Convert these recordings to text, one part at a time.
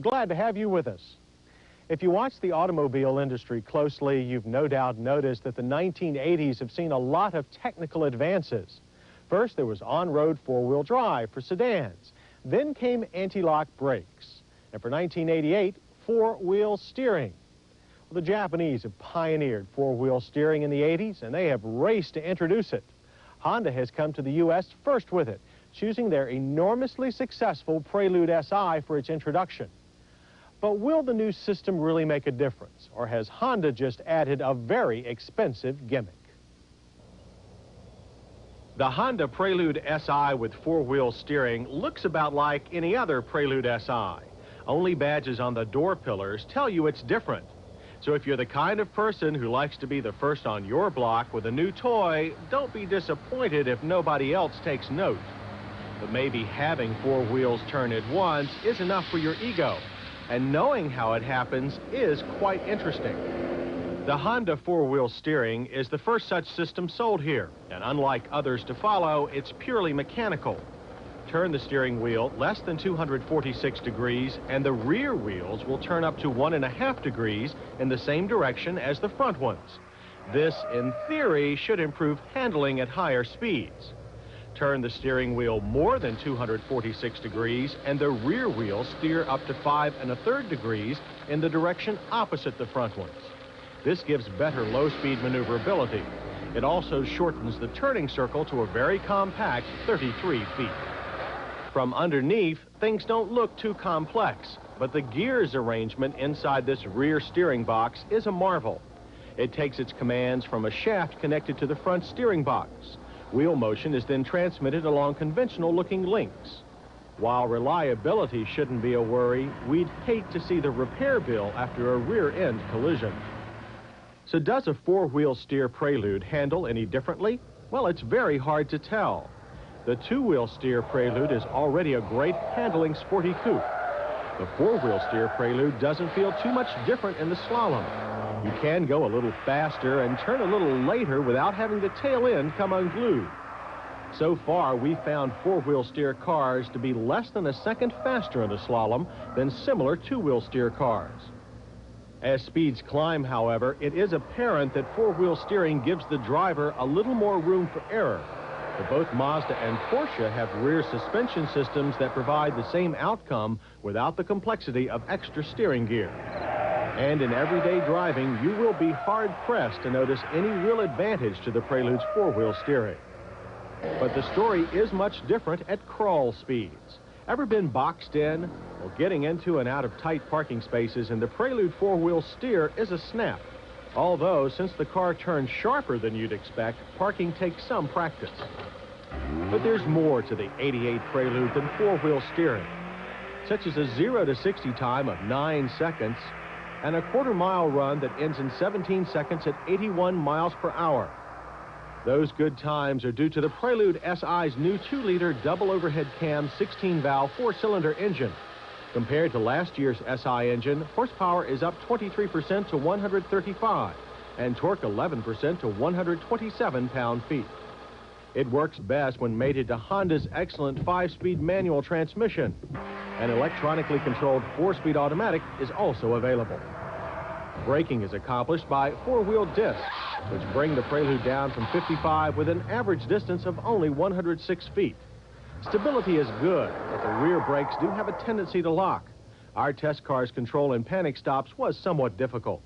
Glad to have you with us. If you watch the automobile industry closely, you've no doubt noticed that the 1980s have seen a lot of technical advances. First, there was on-road four-wheel drive for sedans. Then came anti-lock brakes. And for 1988, four-wheel steering. Well, the Japanese have pioneered four-wheel steering in the 80s, and they have raced to introduce it. Honda has come to the U.S. first with it, choosing their enormously successful Prelude SI for its introduction. But will the new system really make a difference, or has Honda just added a very expensive gimmick? The Honda Prelude SI with four-wheel steering looks about like any other Prelude SI. Only badges on the door pillars tell you it's different. So if you're the kind of person who likes to be the first on your block with a new toy, don't be disappointed if nobody else takes note. But maybe having four wheels turn at once is enough for your ego. And knowing how it happens is quite interesting. The Honda four-wheel steering is the first such system sold here, and unlike others to follow, it's purely mechanical. Turn the steering wheel less than 246 degrees, and the rear wheels will turn up to 1.5 degrees in the same direction as the front ones. This, in theory, should improve handling at higher speeds. Turn the steering wheel more than 246 degrees, and the rear wheels steer up to 5.3 degrees in the direction opposite the front ones. This gives better low-speed maneuverability. It also shortens the turning circle to a very compact 33 feet. From underneath, things don't look too complex, but the gears arrangement inside this rear steering box is a marvel. It takes its commands from a shaft connected to the front steering box. Wheel motion is then transmitted along conventional-looking links. While reliability shouldn't be a worry, we'd hate to see the repair bill after a rear-end collision. So does a four-wheel steer Prelude handle any differently? Well, it's very hard to tell. The two-wheel steer Prelude is already a great handling sporty coupe. The four-wheel steer Prelude doesn't feel too much different in the slalom. You can go a little faster and turn a little later without having the tail end come unglued. So far, we found four-wheel steer cars to be less than a second faster in a slalom than similar two-wheel steer cars. As speeds climb, however, it is apparent that four-wheel steering gives the driver a little more room for error. But both Mazda and Porsche have rear suspension systems that provide the same outcome without the complexity of extra steering gear. And in everyday driving, you will be hard-pressed to notice any real advantage to the Prelude's four-wheel steering. But the story is much different at crawl speeds. Ever been boxed in? Well, getting into and out of tight parking spaces in the Prelude four-wheel steer is a snap. Although, since the car turns sharper than you'd expect, parking takes some practice. But there's more to the 88 Prelude than four-wheel steering, such as a 0 to 60 time of 9 seconds, and a quarter-mile run that ends in 17 seconds at 81 miles per hour. Those good times are due to the Prelude SI's new 2-liter double overhead cam 16-valve four-cylinder engine. Compared to last year's SI engine, horsepower is up 23% to 135, and torque 11% to 127 pound-feet. It works best when mated to Honda's excellent 5-speed manual transmission. An electronically controlled 4-speed automatic is also available. Braking is accomplished by four-wheel discs, which bring the Prelude down from 55 with an average distance of only 106 feet. Stability is good, but the rear brakes do have a tendency to lock. Our test car's control in panic stops was somewhat difficult.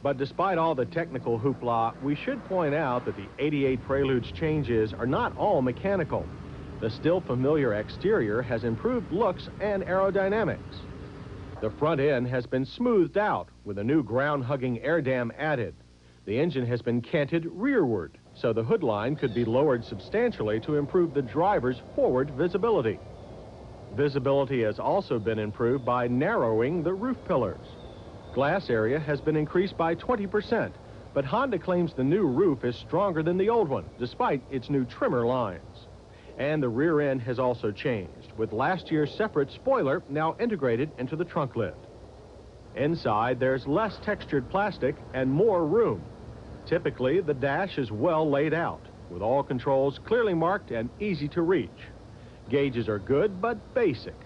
But despite all the technical hoopla, we should point out that the 88 Prelude's changes are not all mechanical. The still familiar exterior has improved looks and aerodynamics. The front end has been smoothed out with a new ground-hugging air dam added. The engine has been canted rearward, so the hood line could be lowered substantially to improve the driver's forward visibility. Visibility has also been improved by narrowing the roof pillars. Glass area has been increased by 20%, but Honda claims the new roof is stronger than the old one, despite its new trimmer lines. And the rear end has also changed, with last year's separate spoiler now integrated into the trunk lid. Inside, there's less textured plastic and more room. Typically, the dash is well laid out, with all controls clearly marked and easy to reach. Gauges are good but basic,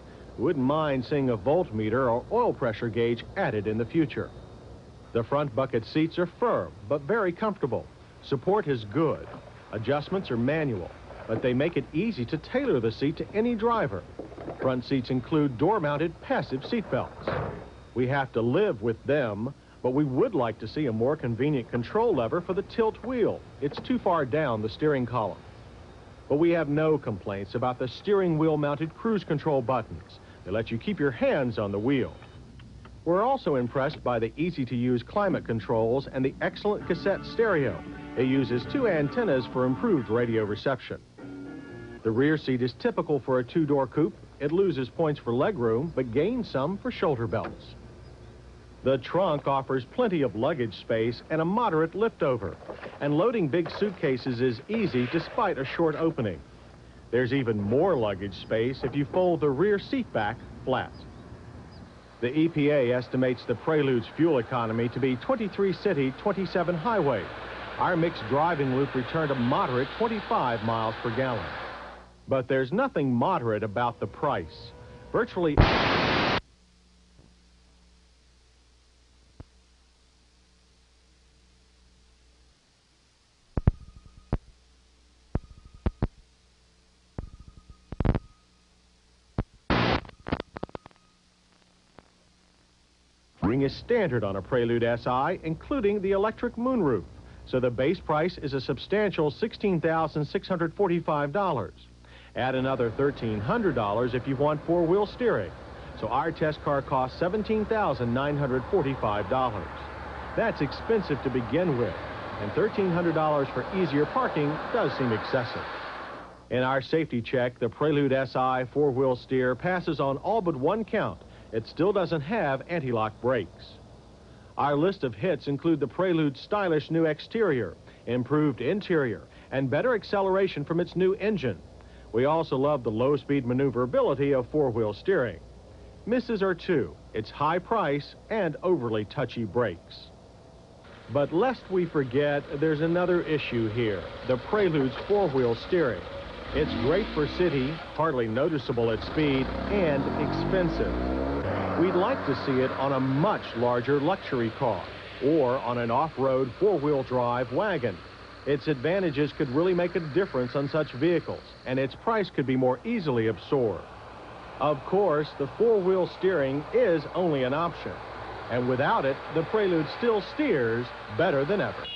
Wouldn't mind seeing a voltmeter or oil pressure gauge added in the future. The front bucket seats are firm, but very comfortable. Support is good. Adjustments are manual, but they make it easy to tailor the seat to any driver. Front seats include door-mounted passive seat belts. We have to live with them, but we would like to see a more convenient control lever for the tilt wheel. It's too far down the steering column. But we have no complaints about the steering wheel mounted cruise control buttons. They let you keep your hands on the wheel. We're also impressed by the easy-to-use climate controls and the excellent cassette stereo. It uses 2 antennas for improved radio reception. The rear seat is typical for a 2-door coupe. It loses points for legroom, but gains some for shoulder belts. The trunk offers plenty of luggage space and a moderate liftover, and loading big suitcases is easy despite a short opening. There's even more luggage space if you fold the rear seat back flat. The EPA estimates the Prelude's fuel economy to be 23 city, 27 highway. Our mixed driving loop returned a moderate 25 miles per gallon. But there's nothing moderate about the price. Virtually... is standard on a Prelude SI, including the electric moonroof. So the base price is a substantial $16,645. Add another $1,300 if you want 4-wheel steering. So our test car costs $17,945. That's expensive to begin with, and $1,300 for easier parking does seem excessive. In our safety check, the Prelude SI 4-wheel steer passes on all but one count. It still doesn't have anti-lock brakes. Our list of hits include the Prelude's stylish new exterior, improved interior, and better acceleration from its new engine. We also love the low-speed maneuverability of 4-wheel steering. Misses are two: its high price and overly touchy brakes. But lest we forget, there's another issue here: the Prelude's 4-wheel steering. It's great for city, hardly noticeable at speed, and expensive. We'd like to see it on a much larger luxury car or on an off-road 4-wheel drive wagon. Its advantages could really make a difference on such vehicles, and its price could be more easily absorbed. Of course, the 4-wheel steering is only an option, and without it, the Prelude still steers better than ever.